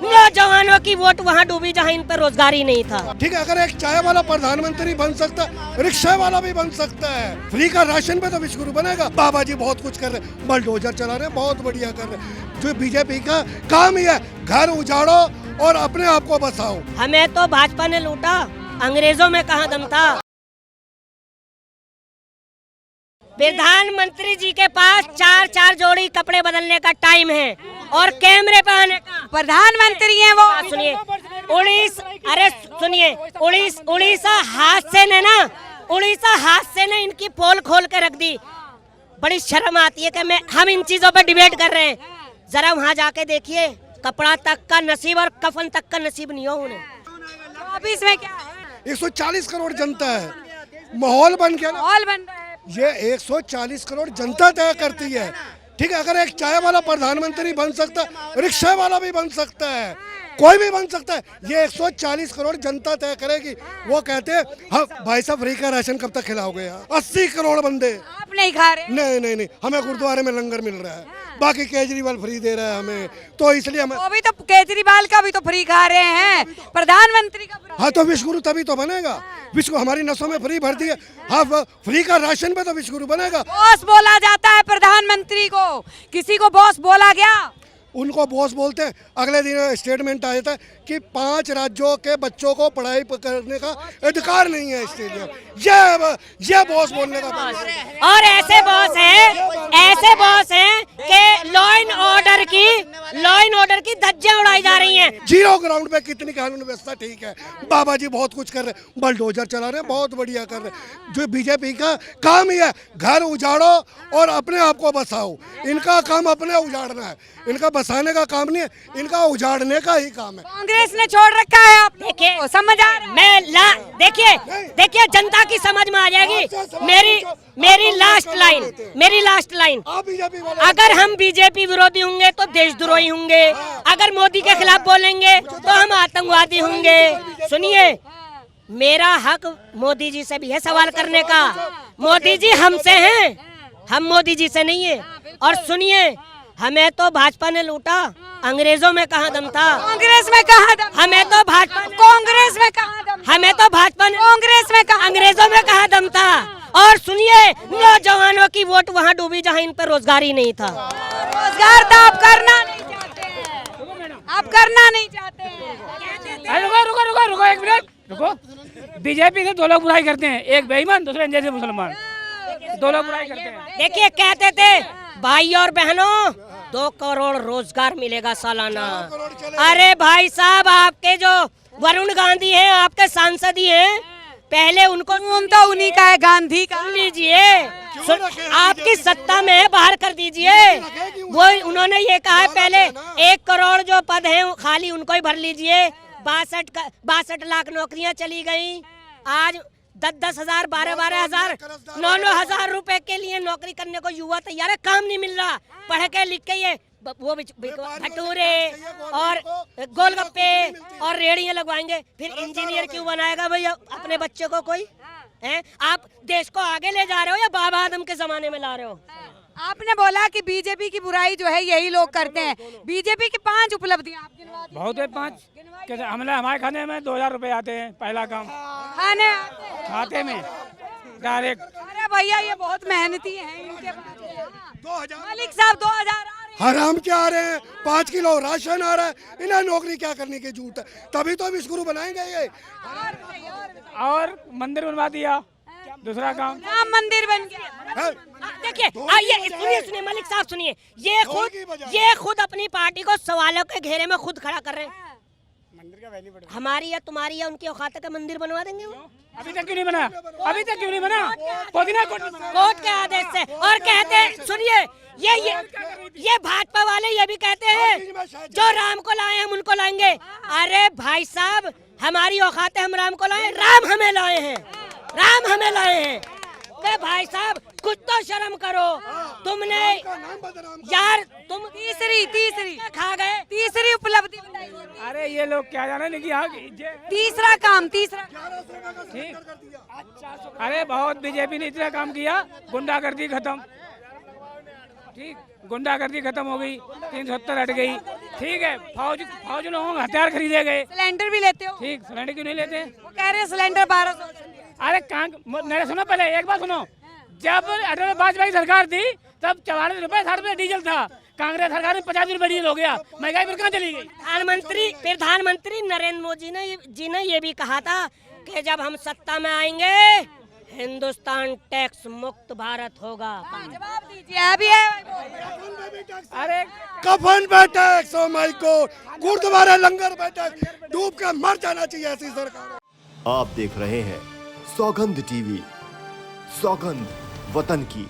नौजवानों की वोट वहाँ डूबी जहाँ इन पर रोजगार ही नहीं था। ठीक है, अगर एक चाय वाला प्रधानमंत्री बन सकता है, रिक्शा वाला भी बन सकता है। फ्री का राशन पे तो विश्वगुरु बनेगा। बाबा जी बहुत कुछ कर रहे हैं, बलडोजर चला रहे हैं, बहुत बढ़िया कर रहे हैं। जो बीजेपी का काम ही है, घर उजाड़ो और अपने आप को बसाओ। हमें तो भाजपा ने लूटा, अंग्रेजों में कहाँ दम था। प्रधानमंत्री जी के पास 4-4 जोड़ी कपड़े बदलने का टाइम है और कैमरे पे आने का। प्रधानमंत्री हैं वो। सुनिए, उड़ीसा हादसे ने ना, उड़ीसा हादसे ने इनकी पोल खोल के रख दी। बड़ी शर्म आती है कि हम इन चीजों पे डिबेट कर रहे हैं। जरा वहाँ जाके देखिए, कपड़ा तक का नसीब और कफन तक का नसीब नहीं हो उन्हें। अब इसमें क्या है? 140 करोड़ जनता है, माहौल बन गया। माहौल बन रहा है। ये 140 करोड़ जनता तय करती है। ठीक है, अगर एक चाय वाला प्रधानमंत्री बन सकता है, रिक्शा वाला भी बन सकता है, कोई भी बन सकता है। ये 140 करोड़ जनता तय करेगी। वो कहते हैं हाँ भाई साहब फ्री का राशन कब तक खिलाओगे यार? 80 करोड़ बंदे आप नहीं खा रहे? नहीं, हमें गुरुद्वारे में लंगर मिल रहा है, बाकी केजरीवाल फ्री दे रहा है हमें, तो इसलिए हमें। वो भी तो केजरीवाल का भी तो फ्री खा रहे हैं, प्रधानमंत्री का फ्री। हाँ तो विश्वगुरु तभी तो बनेगा। विश्व हमारी नसों में फ्री भर दी है। हाँ फ्री का राशन पे तो विश्वगुरु बनेगा। बॉस बोला जाता है प्रधानमंत्री को, किसी को बॉस बोला गया? उनको बॉस बोलते हैं। अगले दिन स्टेटमेंट आ जाता है कि 5 राज्यों के बच्चों को पढ़ाई करने का अधिकार नहीं है ऑस्ट्रेलिया। ये बॉस बोलने का। और ऐसे बॉस हैं कि लॉ एंड ऑर्डर की धज्जियां उड़ाई जा रही हैं। जीरो ग्राउंड पे कितनी कानून व्यवस्था ठीक है। बाबा जी बहुत कुछ कर रहे हैं, बलडोजर चला रहे हैं, बहुत बढ़िया कर रहे हैं। जो बीजेपी का काम ही है, घर उजाड़ो और अपने आप को बसाओ। इनका काम अपने उजाड़ना है, इनका बसाने का काम नहीं है, इनका उजाड़ने का ही काम है। कांग्रेस ने छोड़ रखा है। आप देखिए, समझ आ रहा है? देखिए जनता की समझ में आ जाएगी। मेरी लास्ट लाइन, अगर हम बीजेपी विरोधी होंगे तो देशद्रोही होंगे, अगर मोदी के खिलाफ बोलेंगे तो हम आतंकवादी होंगे। सुनिए, मेरा हक मोदी जी से भी है सवाल करने का। मोदी जी हमसे हैं, हम मोदी जी से नहीं है। और सुनिए, हमें तो भाजपा ने लूटा, अंग्रेजों में कहाँ दम था। कांग्रेस में कहाँ दम? हमें तो भाजपा, कांग्रेस में कहाँ दम? हमें तो भाजपा ने, कांग्रेस में कहाँ? अंग्रेजों में कहाँ दम था। और सुनिए, नौजवानों की वोट वहाँ डूबी जहाँ इन पर रोजगार ही नहीं था। रोजगार तो आप करना नहीं चाहते हैं, आप करना नहीं चाहते हैं। रुको एक मिनट रुको। बीजेपी से 2 लोग बुराई करते हैं, एक बेईमान, दूसरे जैसे मुसलमान। 2 लोग बुराई करते हैं। देखिए, कहते थे भाई और बहनों 2 करोड़ रोजगार मिलेगा सालाना। अरे भाई साहब, आपके जो वरुण गांधी हैं, आपके सांसद ही हैं, पहले उनको तो उन्हीं का है, गांधी का। लीजिए, आपकी सत्ता में है, बाहर कर दीजिए। वो उन्होंने ये कहा है पहले 1 करोड़ जो पद हैं खाली उनको ही भर लीजिए। 62 लाख नौकरियां चली गई। आज 10-10 हजार, 12-12 हजार, 9-9 हजार रुपए के लिए नौकरी करने को युवा तैयार है। काम नहीं मिल रहा, पढ़ के लिख के ये वो भटूरे और गोलगप्पे और रेड़ियां लगवाएंगे, फिर इंजीनियर क्यों बनाएगा भैया अपने बच्चे को कोई? हैं? आप देश को आगे ले जा रहे हो या बाबा आदम के जमाने में ला रहे हो? आपने बोला कि बीजेपी की बुराई जो है यही लोग करते हैं। बीजेपी की 5 उपलब्धियां आप गिनवा दीजिए। बहुत है 5। हमारे खाने में 2000 रुपए आते हैं, पहला काम खाते में डायरेक्ट। अरे भैया, ये बहुत मेहनती हैं, इनके पास मलिक साहब 2000 हराम क्या आ रहे हैं? 5 किलो राशन आ रहा है, इन्हें नौकरी क्या करने की जरूरत है? तभी तो विश्वगुरु बनाएंगे ये। और मंदिर बनवा दिया, दूसरा काम। राम मंदिर बन गया। देखिए, सुनिए मलिक साहब, सुनिए, ये खुद अपनी पार्टी को सवालों के घेरे में खुद खड़ा कर रहे हैं। हमारी या तुम्हारी या उनकी औकात का मंदिर बनवा देंगे वो? अभी तक क्यों नहीं बना? कोर्ट के आदेश से। और कहते हैं, सुनिए, ये भाजपा वाले ये भी कहते हैं जो राम को लाए हम उनको लाएंगे। अरे भाई साहब, हमारी औकात है, हम राम को लाए, राम हमें लाए हैं। भाई साहब, कुछ तो शर्म करो। तुमने यार, तुम तीसरी खा गए, तीसरी उपलब्धि। अरे ये लोग क्या जाने तीसरा काम ठीक। अरे बहुत बीजेपी ने इतना काम किया, गुंडागर्दी खत्म। ठीक, गुंडागर्दी खत्म हो गई, 370 हट गई, ठीक है, फौज लोगों को हथियार खरीदे गए, सिलेंडर भी लेते हो? ठीक, सिलेंडर क्यों नहीं लेते? वो कह रहे हैं सिलेंडर 1200। अरे मेरे सुनो, पहले एक बात सुनो, जब अटल वाजपेयी सरकार थी तब 44 रुपए 60 रुपए डीजल था, कांग्रेस सरकार में 50 रुपए डीजल हो गया, महंगाई फिर कहाँ चली गई? प्रधानमंत्री नरेंद्र मोदी ने ये भी कहा था कि जब हम सत्ता में आएंगे हिंदुस्तान टैक्स मुक्त भारत होगा। जवाब दीजिए अभी है। अरे कफन पे tax, oh my god, gurdwara langar पे टैक्स, डूब के मर जाना चाहिए ऐसी सरकार। आप देख रहे हैं सौगंध टीवी, सौगंध वतन की।